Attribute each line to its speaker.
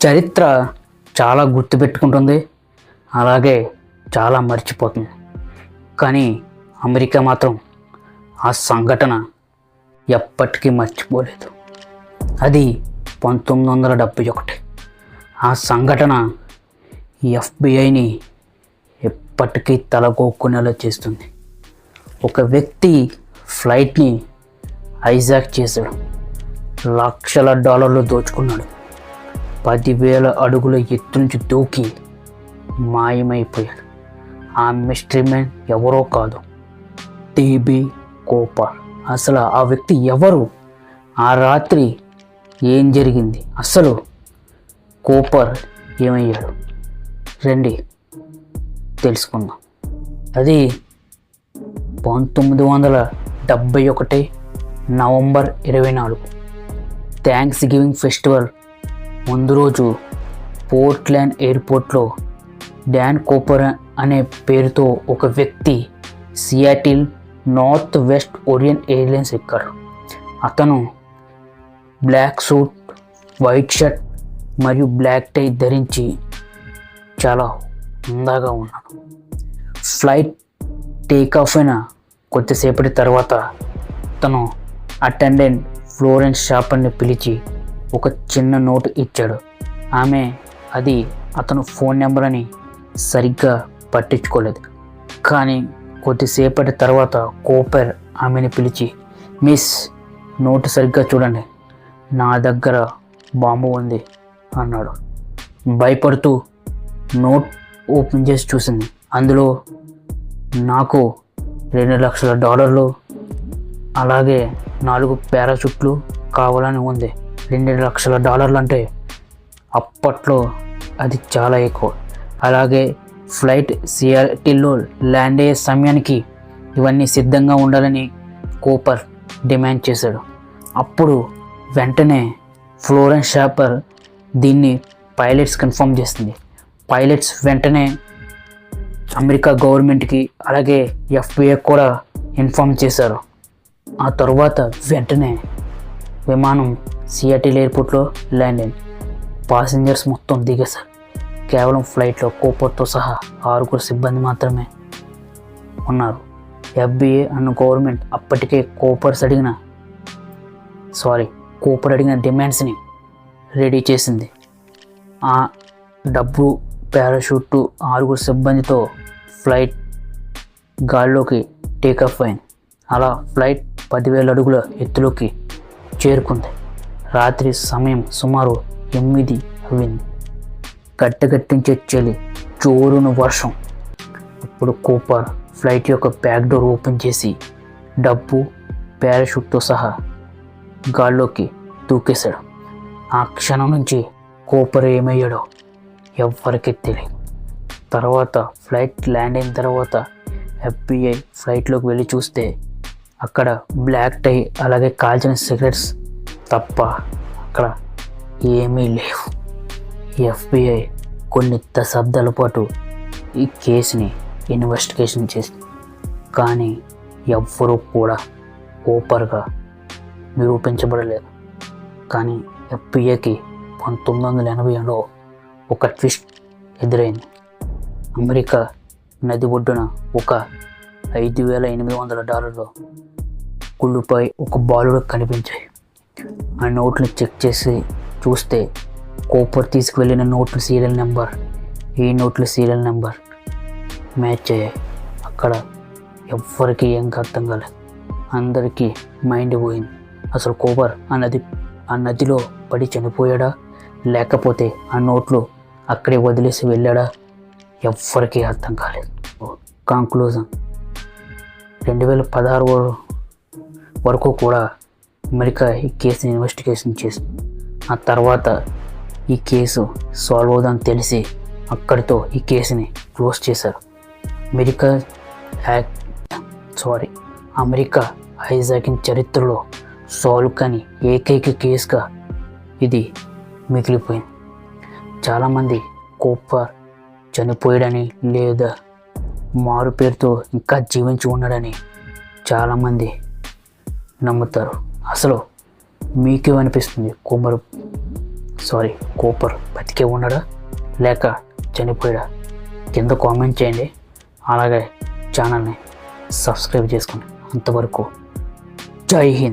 Speaker 1: చరిత్ర చాలా గుర్తుపెట్టుకుంటుంది, అలాగే చాలా మర్చిపోతుంది. కానీ అమెరికా మాత్రం ఆ సంఘటన ఎప్పటికీ మర్చిపోలేదు. అది 1971. ఆ సంఘటన ఎఫ్బిఐని ఎప్పటికీ తలగొక్కునేలా చేస్తుంది. ఒక వ్యక్తి ఫ్లైట్ని హైజాక్ చేశాడు, లక్షల డాలర్లు దోచుకున్నాడు, 10,000 అడుగుల ఎత్తు నుంచి దూకి మాయమైపోయాడు. ఆ మిస్టరీ మ్యాన్ ఎవరో కాదు, టీబీ కూపర్. అసలు ఆ వ్యక్తి ఎవరు, ఆ రాత్రి ఏం జరిగింది, అసలు కూపర్ ఏమయ్యాడు, రండి తెలుసుకుందాం. అది 1971 నవంబర్ 24 థ్యాంక్స్ గివింగ్ ఫెస్టివల్ ముందు రోజు పోర్ట్లాండ్ ఎయిర్పోర్ట్లో డాన్ కూపర్ అనే పేరుతో ఒక వ్యక్తి Seattle north west Orient airlines ఎక్కాడు. అతను బ్లాక్ సూట్, వైట్ షర్ట్ మరియు బ్లాక్ టై ధరించి చాలా అందంగా ఉన్నాడు. ఫ్లైట్ టేకాఫ్ అయిన కొద్దిసేపటి తర్వాత తను అటెండెంట్ ఫ్లోరెన్స్ షాపర్ని పిలిచి ఒక చిన్న నోటు ఇచ్చాడు. ఆమె అది అతను ఫోన్ నెంబర్ అని సరిగ్గా పట్టించుకోలేదు. కానీ కొద్దిసేపటి తర్వాత కూపర్ ఆమెను పిలిచి, మిస్, నోటు సరిగ్గా చూడండి, నా దగ్గర బాంబు ఉంది అన్నాడు. భయపడుతూ నోట్ ఓపెన్ చేసి చూసింది. అందులో నాకు $2,00,000 అలాగే 4 పారాషూట్లు కావాలని ఉంది. $2,00,000 అంటే అప్పట్లో అది చాలా ఎక్కువ. అలాగే ఫ్లైట్ సియాటిల్లో ల్యాండ్ అయ్యే సమయానికి ఇవన్నీ సిద్ధంగా ఉండాలని కూపర్ డిమాండ్ చేశాడు. అప్పుడు వెంటనే ఫ్లోరెన్స్ షాపర్ దీన్ని పైలట్స్ కన్ఫర్మ్ చేస్తుంది. పైలట్స్ వెంటనే అమెరికా గవర్నమెంట్కి అలాగే ఎఫ్బిఐ కూడా ఇన్ఫార్మ్ చేశారు. ఆ తర్వాత వెంటనే విమానం సియాటిల్ ఎయిర్పోర్ట్లో ల్యాండ్ అయింది. పాసెంజర్స్ మొత్తం దిగేశారు. కేవలం ఫ్లైట్లో కూపర్తో సహా 6 సిబ్బంది మాత్రమే ఉన్నారు. ఎఫ్బిఐ అన్న గవర్నమెంట్ అప్పటికే కూపర్ అడిగిన డిమాండ్స్ని రెడీ చేసింది. ఆ డబ్బు, పారాషూట్, 6 సిబ్బందితో ఫ్లైట్ గాల్లోకి టేకాఫ్ అయింది. అలా ఫ్లైట్ 10,000 అడుగుల ఎత్తులోకి చేరుకుంది. రాత్రి సమయం సుమారు 8 అయింది. గట్టగట్టించే చలి, జోరున వర్షం. అప్పుడు కూపర్ ఫ్లైట్ యొక్క బ్యాక్ డోర్ ఓపెన్ చేసి డబ్బు, పారాషూట్తో సహా గాల్లోకి దూకేశాడు. ఆ క్షణం నుంచి కూపర్ ఏమయ్యాడో ఎవ్వరికీ తెలియదు. తర్వాత ఫ్లైట్ ల్యాండ్ అయిన తర్వాత ఎఫ్బిఐ ఫ్లైట్లోకి వెళ్ళి చూస్తే అక్కడ బ్లాక్ టై అలాగే కాల్చిన సిగరెట్స్ తప్ప అక్కడ ఏమీ లేవు. ఎఫ్బిఐ కొన్ని దశాబ్దాల పాటు ఈ కేసుని ఇన్వెస్టిగేషన్ చేసింది, కానీ ఎవ్వరూ కూడా కూపర్గా నిరూపించబడలేదు. కానీ ఎఫ్బిఐకి 1980లో ఒక ట్విస్ట్ ఎదురైంది. అమెరికా నది ఒడ్డున ఒక $5,800 కుళ్ళుపై ఒక బాలుడు కనిపించాయి. ఆ నోట్ని చెక్ చేసి చూస్తే కూపర్ తీసుకువెళ్ళిన నోట్ల సీరియల్ నెంబర్, ఈ నోట్ల సీరియల్ నెంబర్ మ్యాచ్ అయ్యాయి. అక్కడ ఎవ్వరికీ ఏం అర్థం కాలేదు. అందరికీ మైండ్ పోయింది. అసలు కూపర్ ఆ నదిలో పడి చనిపోయాడా, లేకపోతే ఆ నోట్లు అక్కడే వదిలేసి వెళ్ళాడా, ఎవ్వరికీ అర్థం కాలేదు. కంక్లూజన్, 2016 వరకు కూడా అమెరికా ఈ కేసుని ఇన్వెస్టిగేషన్ చేసింది. ఆ తర్వాత ఈ కేసు సాల్వ్ అవుదని తెలిసి అక్కడితో ఈ కేసుని క్లోజ్ చేశారు. అమెరికా హైజాకింగ్ చరిత్రలో సాల్వ్ కాని ఏకైక కేసుగా ఇది మిగిలిపోయింది. చాలామంది కూపర్ చనిపోయాడని లేదా మారు పేరుతో ఇంకా జీవించి ఉన్నాడని చాలామంది నమ్ముతారు. అసలు మీకేమనిపిస్తుంది? కూపర్ బతికే ఉన్నాడా లేక చనిపోయాడా కింద కామెంట్ చేయండి. అలాగే ఛానల్ని సబ్స్క్రైబ్ చేసుకోండి. అంతవరకు జై హింద్.